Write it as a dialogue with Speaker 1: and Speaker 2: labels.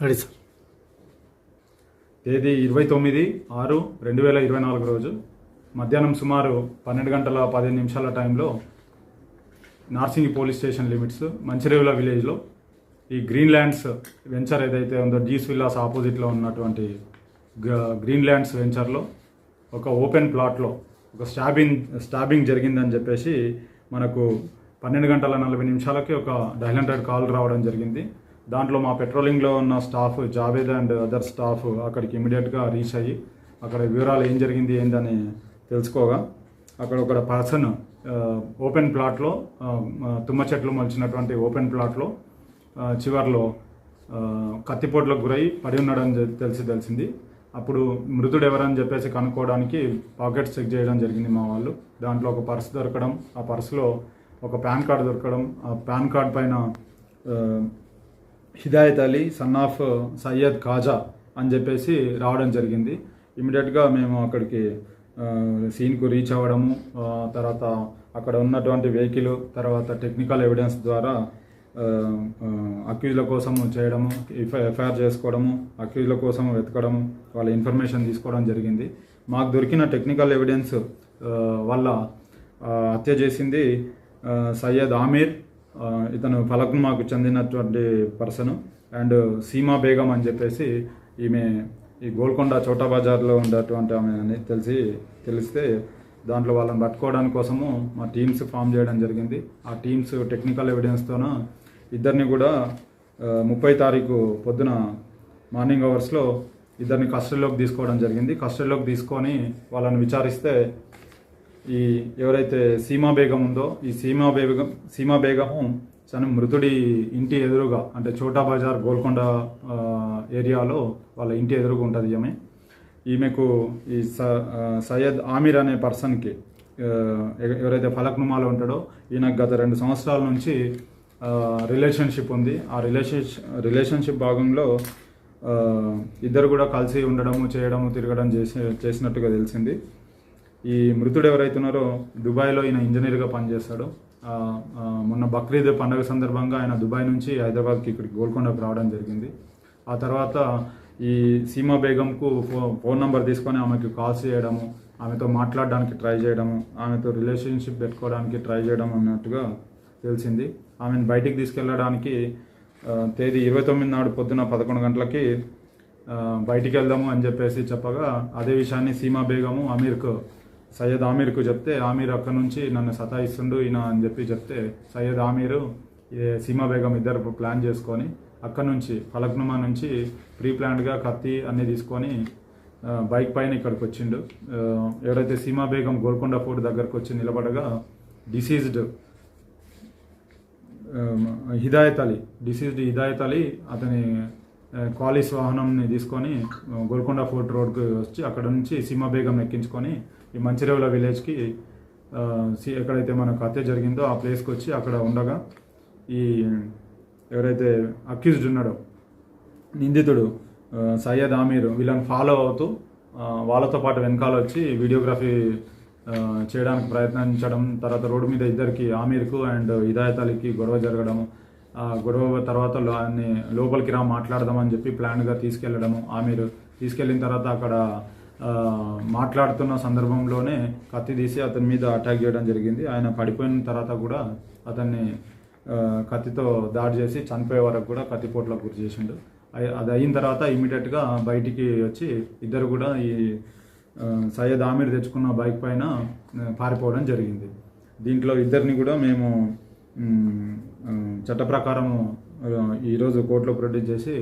Speaker 1: Ready sir.
Speaker 2: తేదీ 29/6/2024 రోజు మధ్యాహ్నం సుమారు 12:15 టైంలో Narsingi police station limits Manchirevula విలేజ్లో ఈ గ్రీన్ ల్యాండ్స్ వెంచర్ ఏదైతే ఉందో జీస్ విల్లాస్ ఆపోజిట్లో ఉన్నటువంటి గ్రీన్ ల్యాండ్స్ వెంచర్లో ఒక ఓపెన్ ప్లాట్లో ఒక స్టాబింగ్ జరిగిందని చెప్పేసి మనకు 12:40 ఒక డయల్ 100 కాల్ రావడం జరిగింది. దాంట్లో మా పెట్రోలింగ్లో ఉన్న staff Javed and other staff అక్కడికి ఇమీడియట్గా రీచ్ అయ్యి అక్కడ వివరాలు ఏం జరిగింది ఏందని తెలుసుకోగా అక్కడ ఒక పర్సన్ ఓపెన్ ప్లాట్లో తుమ్మ చెట్లు మలిచినటువంటి ఓపెన్ ప్లాట్లో చివర్లో కత్తిపోట్లకు గురై పడి ఉన్నాడని తెలిసింది. అప్పుడు మృతుడు ఎవరని చెప్పేసి కనుక్కోవడానికి పాకెట్స్ చెక్ చేయడం జరిగింది మా వాళ్ళు. దాంట్లో ఒక పర్స్ దొరకడం, ఆ పర్సులో ఒక పాన్ కార్డు దొరకడం, ఆ పాన్ కార్డ్ పైన హిదాయత్ అలీ సన్ ఆఫ్ సయ్యద్ ఖాజా అని చెప్పేసి రావడం జరిగింది. ఇమీడియట్గా మేము అక్కడికి సీన్కు రీచ్ అవ్వడము, తర్వాత అక్కడ ఉన్నటువంటి వెహికల్, తర్వాత టెక్నికల్ ఎవిడెన్స్ ద్వారా అక్యూజ్ల కోసం చేయడము, ఎఫ్ఐఆర్ చేసుకోవడము, అక్యూజ్ల కోసం వెతకడము, వాళ్ళ ఇన్ఫర్మేషన్ తీసుకోవడం జరిగింది. మాకు దొరికిన టెక్నికల్ ఎవిడెన్స్ వల్ల హత్య చేసింది సయ్యద్ ఆమీర్, ఇతను ఫలక్నుమాకు చెందినటువంటి పర్సన్, అండ్ సీమా బేగం అని చెప్పేసి ఈమె ఈ గోల్కొండ చోటా బజార్లో ఉండేటువంటి ఆమె అని తెలిస్తే దాంట్లో వాళ్ళని పట్టుకోవడానికి కోసము మా టీమ్స్ ఫామ్ చేయడం జరిగింది. ఆ టీమ్స్ టెక్నికల్ ఎవిడెన్స్తోన ఇద్దరిని కూడా 30 తారీఖు పొద్దున మార్నింగ్ అవర్స్లో ఇద్దరిని కస్టడీలోకి తీసుకోవడం జరిగింది. కస్టడీలోకి తీసుకొని వాళ్ళని విచారిస్తే ఈ ఎవరైతే సీమా బేగం ఉందో ఈ సీమా బేగము మృతుడి ఇంటి ఎదురుగా, అంటే చోటా బజార్ గోల్కొండ ఏరియాలో వాళ్ళ ఇంటి ఎదురుగా ఉంటుంది ఈమెకు ఈ సయ్యద్ ఆమీర్ అనే పర్సన్కి ఎవరైతే ఫలక్నుమాలో ఉంటాడో ఈయనకు గత 2 సంవత్సరాల నుంచి రిలేషన్షిప్ ఉంది. ఆ రిలేషన్షిప్ భాగంలో ఇద్దరు కూడా కలిసి ఉండడము, చేయడము, తిరగడం చేసినట్టుగా తెలిసింది. ఈ మృతుడు ఎవరైతున్నారో దుబాయ్లో ఈయన ఇంజనీర్గా పనిచేస్తాడు. మొన్న బక్రీద్ పండుగ సందర్భంగా ఆయన దుబాయ్ నుంచి హైదరాబాద్కి ఇక్కడికి గోల్కొండకు రావడం జరిగింది. ఆ తర్వాత ఈ సీమా బేగంకు ఫోన్ నెంబర్ తీసుకొని ఆమెకు కాల్స్ చేయడము, ఆమెతో మాట్లాడడానికి ట్రై చేయడము, ఆమెతో రిలేషన్షిప్ పెట్టుకోవడానికి ట్రై చేయడం అన్నట్టుగా తెలిసింది. ఆమెను బయటికి తీసుకెళ్ళడానికి తేదీ 29 నాడు పొద్దున 11 గంటలకి బయటికి వెళ్దాము అని చెప్పేసి చెప్పగా అదే విషయాన్ని సీమా బేగము సయ్యద్ ఆమీర్కు చెప్తే, ఆమీర్ అక్కడ నుంచి నన్ను సతాయిస్తుండు ఈయన అని చెప్తే సయ్యద్ ఆమీరు సీమా బేగం ఇద్దరు ప్లాన్ చేసుకొని అక్కడ నుంచి ఫలక్నుమా నుంచి ప్రీ ప్లాన్డ్గా కత్తి అన్నీ తీసుకొని బైక్ పైన ఇక్కడికి వచ్చిండు. ఎవరైతే సీమా బేగం గోల్కొండ ఫోర్ట్ దగ్గరకు వచ్చి నిలబడగా డిసీజ్డ్ హిదాయత్ అలీ అతని క్వాలిస్ వాహనంని తీసుకొని గోల్కొండ ఫోర్ట్ రోడ్కి వచ్చి అక్కడ నుంచి సీమా బేగం ఎక్కించుకొని ఈ మంచిరేవుల విలేజ్కి ఎక్కడైతే మనకు హత్య జరిగిందో ఆ ప్లేస్కి వచ్చి అక్కడ ఉండగా ఈ ఎవరైతే అక్యూజ్డ్ ఉన్నాడో నిందితుడు సయ్యద్ ఆమీర్ వీళ్ళని ఫాలో అవుతూ వాళ్ళతో పాటు వెనకాల వచ్చి వీడియోగ్రఫీ చేయడానికి ప్రయత్నించడం, తర్వాత రోడ్డు మీద ఇద్దరికి ఆమీర్కు అండ్ హిదాయత్ అలీకి గొడవ జరగడము, ఆ గొడవ తర్వాత ఆయన్ని లోపలికి మాట్లాడదామని చెప్పి ప్లాన్గా తీసుకెళ్ళడము. ఆమీర్ తీసుకెళ్ళిన తర్వాత అక్కడ మాట్లాడుతున్న సందర్భంలోనే కత్తి తీసి అతని మీద అటాక్ చేయడం జరిగింది. ఆయన పడిపోయిన తర్వాత కూడా అతన్ని కత్తితో దాడి చేసి చనిపోయే వరకు కూడా కత్తిపోట్లకు గురి చేసిండు. అది అయిన తర్వాత ఇమీడియట్గా బయటికి వచ్చి ఇద్దరు కూడా ఈ సయ్యద్ ఆమీర్ తెచ్చుకున్న బైక్ పైన పారిపోవడం జరిగింది. దీంట్లో ఇద్దరిని కూడా మేము చట్ట ప్రకారము ఈరోజు కోర్టులో ప్రొడ్యూస్ చేసి